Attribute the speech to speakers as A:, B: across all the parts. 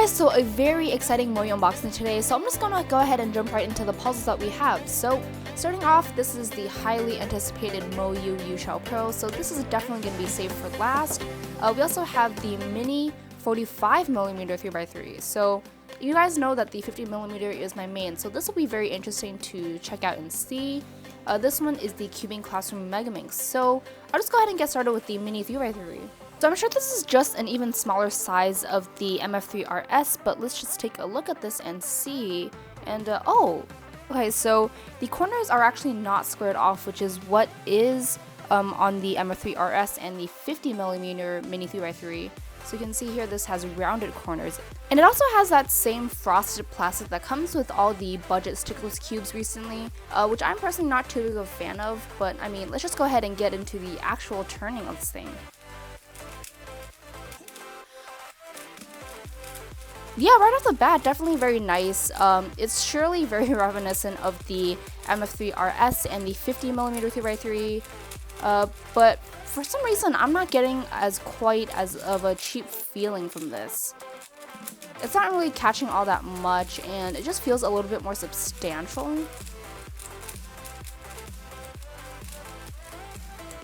A: Alright guys, so a very exciting MoYu unboxing today, so I'm just gonna go ahead and jump right into the puzzles that we have. So starting off, this is the highly anticipated MoYu YueXiao Pro, so this is definitely going to be saved for last. We also have the mini 45mm 3x3, so you guys know that the 50mm is my main, so this will be very interesting to check out and see. This one is the Classroom Megaminx, so I'll just go ahead and get started with the mini 3x3. So I'm sure this is just an even smaller size of the MF3RS, but let's just take a look at this and see. And oh, okay, so the corners are actually not squared off, which is what is on the MF3RS and the 50mm mini 3x3. So you can see here this has rounded corners. And it also has that same frosted plastic that comes with all the budget stickless cubes recently, which I'm personally not too big of a fan of, but I mean, let's just go ahead and get into the actual turning of this thing. Yeah, right off the bat, definitely very nice. It's surely very reminiscent of the MF3RS and the 50mm 3x3, but for some reason, I'm not getting quite as of a cheap feeling from this. It's not really catching all that much, and it just feels a little bit more substantial.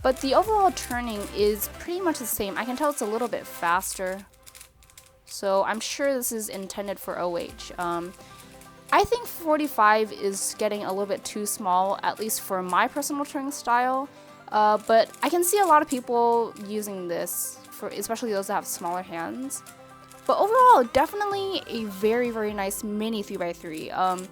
A: But the overall turning is pretty much the same. I can tell it's a little bit faster. So I'm sure this is intended for OH. I think 45 is getting a little bit too small, at least for my personal turning style. But I can see a lot of people using this, especially those that have smaller hands. But overall, definitely a very, very nice mini 3x3.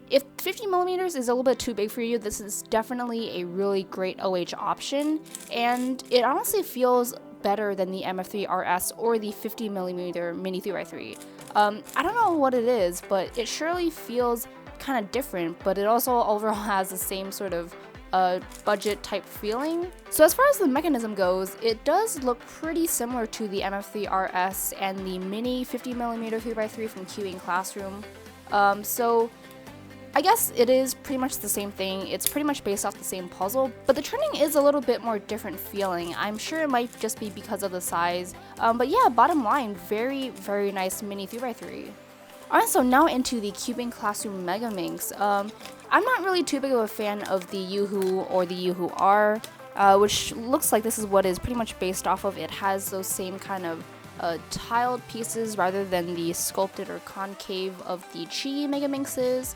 A: If 50mm is a little bit too big for you, this is definitely a really great OH option. And it honestly feels better than the MF3RS or the 50mm mini 3x3. I don't know what it is, but it surely feels kind of different, but it also overall has the same sort of budget type feeling. So as far as the mechanism goes, it does look pretty similar to the MF3RS and the mini 50mm 3x3 from Cubing Classroon. So I guess it is pretty much the same thing. It's pretty much based off the same puzzle, but the turning is a little bit more different feeling. I'm sure it might just be because of the size. But yeah, bottom line, very, very nice mini 3x3. Alright, so now into the Cubing Classroom Megaminx. I'm not really too big of a fan of the Yuhu or the Yuhu R, which looks like this is what is pretty much based off of. It has those same kind of tiled pieces rather than the sculpted or concave of the Chi Megaminxes.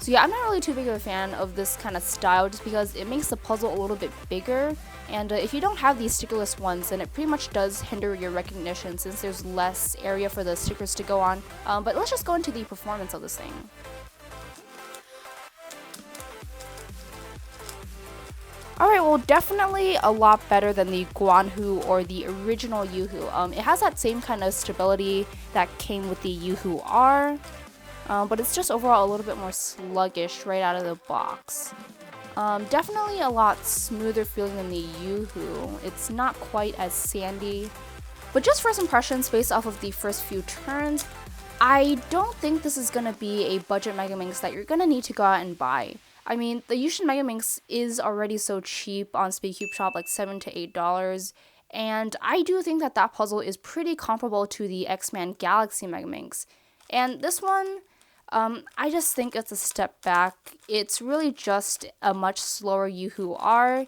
A: So yeah, I'm not really too big of a fan of this kind of style just because it makes the puzzle a little bit bigger, and if you don't have these stickerless ones, then it pretty much does hinder your recognition since there's less area for the stickers to go on. But let's just go into the performance of this thing. Alright, well, definitely a lot better than the GuoGuan or the original Yuhu. It has that same kind of stability that came with the Yuhu R. But it's just overall a little bit more sluggish right out of the box. Definitely a lot smoother feeling than the Yuhu. It's not quite as sandy. But just first impressions based off of the first few turns, I don't think this is going to be a budget Megaminx that you're going to need to go out and buy. I mean, the Yuxin Megaminx is already so cheap on SpeedCube Shop, like $7 to $8. And I do think that that puzzle is pretty comparable to the X-Man Galaxy Megaminx. And this one, I just think it's a step back. It's really just a much slower Yuhu R,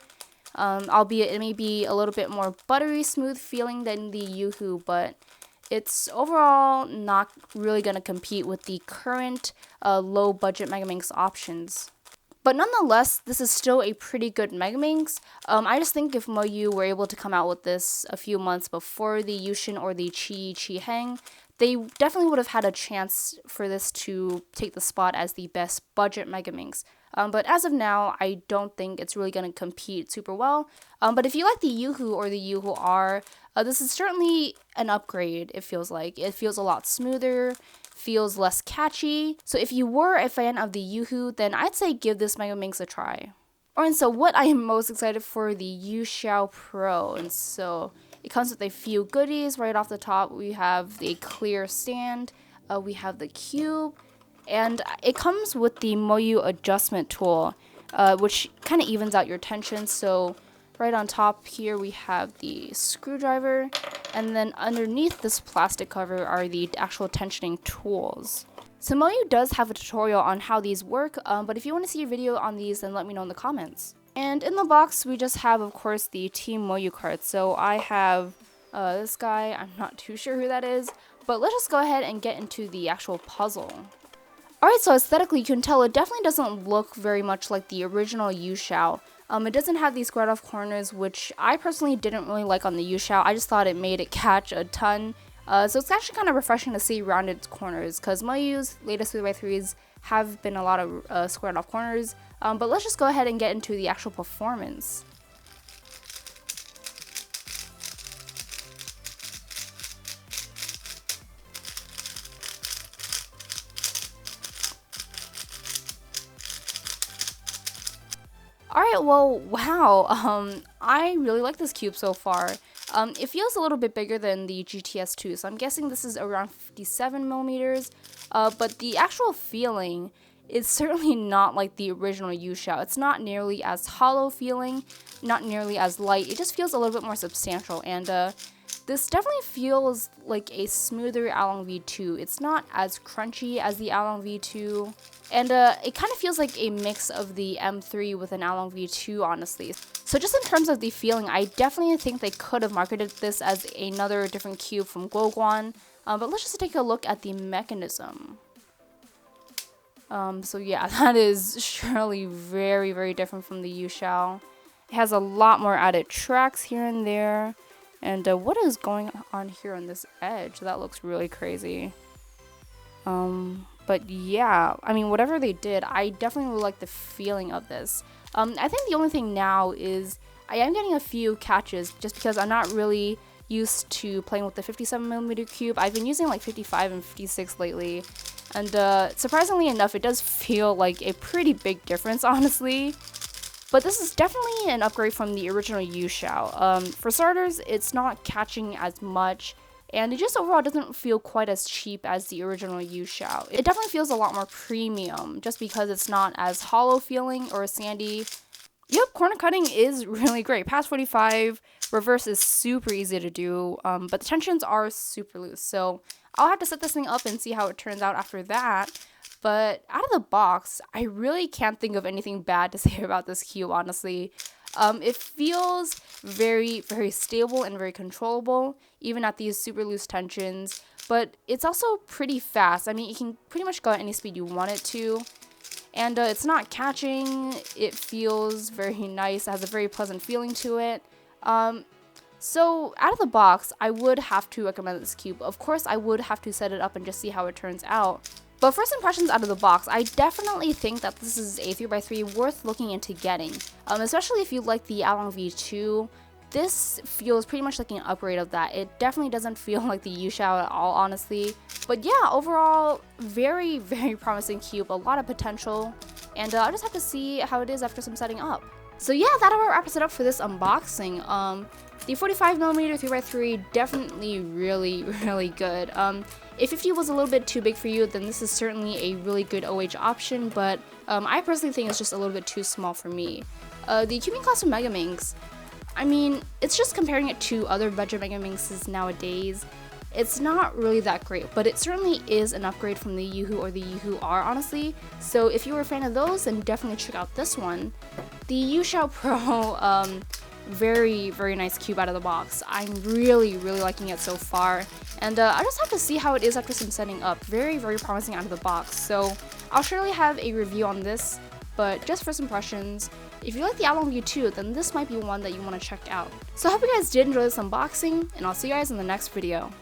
A: albeit it may be a little bit more buttery smooth feeling than the Yuhu, but it's overall not really going to compete with the current low budget Megaminx options. But nonetheless, this is still a pretty good Megaminx. I just think if MoYu were able to come out with this a few months before the Yuxin or the Chi Heng, they definitely would have had a chance for this to take the spot as the best budget Megaminx. But as of now, I don't think it's really going to compete super well. But if you like the Yuhu or the Yuhu R, this is certainly an upgrade, it feels like. It feels a lot smoother, feels less catchy. So if you were a fan of the Yuhu, then I'd say give this Megaminx a try. Alright, so what I am most excited for, the YueXiao Pro. And so it comes with a few goodies right off the top. We have the clear stand, we have the cube, and it comes with the MoYu adjustment tool, which kind of evens out your tension. So Right on top here we have the screwdriver, and then underneath this plastic cover are the actual tensioning tools. So MoYu does have a tutorial on how these work, but if you want to see a video on these, then let me know in the comments. And in the box we just have, of course, the Team MoYu cards. So I have this guy, I'm not too sure who that is, but let's just go ahead and get into the actual puzzle. Alright, so aesthetically you can tell it definitely doesn't look very much like the original YueXiao. It doesn't have these squared off corners, which I personally didn't really like on the YueXiao. I just thought it made it catch a ton. So it's actually kind of refreshing to see rounded corners, because MoYu's latest 3x3s have been a lot of squared off corners. But let's just go ahead and get into the actual performance. Alright, well, wow, I really like this cube so far. It feels a little bit bigger than the GTS2, so I'm guessing this is around 57 millimeters, but the actual feeling is certainly not like the original YueXiao. It's not nearly as hollow feeling, not nearly as light. It just feels a little bit more substantial, and this definitely feels like a smoother Along V2. It's not as crunchy as the Along V2, and it kind of feels like a mix of the M3 with an Along V2, honestly. So just in terms of the feeling, I definitely think they could have marketed this as another different cube from GuoGuan, but let's just take a look at the mechanism. So yeah, that is surely very, very different from the YueXiao. It has a lot more added tracks here and there. And what is going on here on this edge? That looks really crazy. But yeah, I mean, whatever they did, I definitely really like the feeling of this. I think the only thing now is I am getting a few catches just because I'm not really used to playing with the 57mm cube. I've been using like 55 and 56 lately. And surprisingly enough, it does feel like a pretty big difference, honestly. But this is definitely an upgrade from the original YueXiao. For starters, it's not catching as much, and it just overall doesn't feel quite as cheap as the original YueXiao. It definitely feels a lot more premium, just because it's not as hollow feeling or sandy. Yep, corner cutting is really great. Past 45, reverse is super easy to do, but the tensions are super loose. So I'll have to set this thing up and see how it turns out after that. But out of the box, I really can't think of anything bad to say about this cube, honestly. It feels very, very stable and very controllable, even at these super loose tensions. But it's also pretty fast. I mean, you can pretty much go at any speed you want it to. And it's not catching. It feels very nice. It has a very pleasant feeling to it. So out of the box, I would have to recommend this cube. Of course, I would have to set it up and just see how it turns out. But first impressions out of the box, I definitely think that this is a 3x3 worth looking into getting. Especially if you like the Along V2. This feels pretty much like an upgrade of that. It definitely doesn't feel like the YueXiao at all, honestly. But yeah, overall, very, very promising cube. A lot of potential. And I'll just have to see how it is after some setting up. So yeah, that about wraps it up for this unboxing. The 45mm 3x3 definitely really, really good. If 50 was a little bit too big for you, then this is certainly a really good OH option, but I personally think it's just a little bit too small for me. The Cubing Classroom Megaminx, I mean, it's just comparing it to other budget Megaminxes nowadays. It's not really that great, but it certainly is an upgrade from the Yuhu or the Yuhu R, honestly. So if you were a fan of those, then definitely check out this one. The YueXiao Pro, very, very nice cube out of the box. I'm really, really liking it so far. And I just have to see how it is after some setting up. Very, very promising out of the box. So I'll surely have a review on this, but just first impressions, if you like the Along V2, then this might be one that you want to check out. So I hope you guys did enjoy this unboxing, and I'll see you guys in the next video.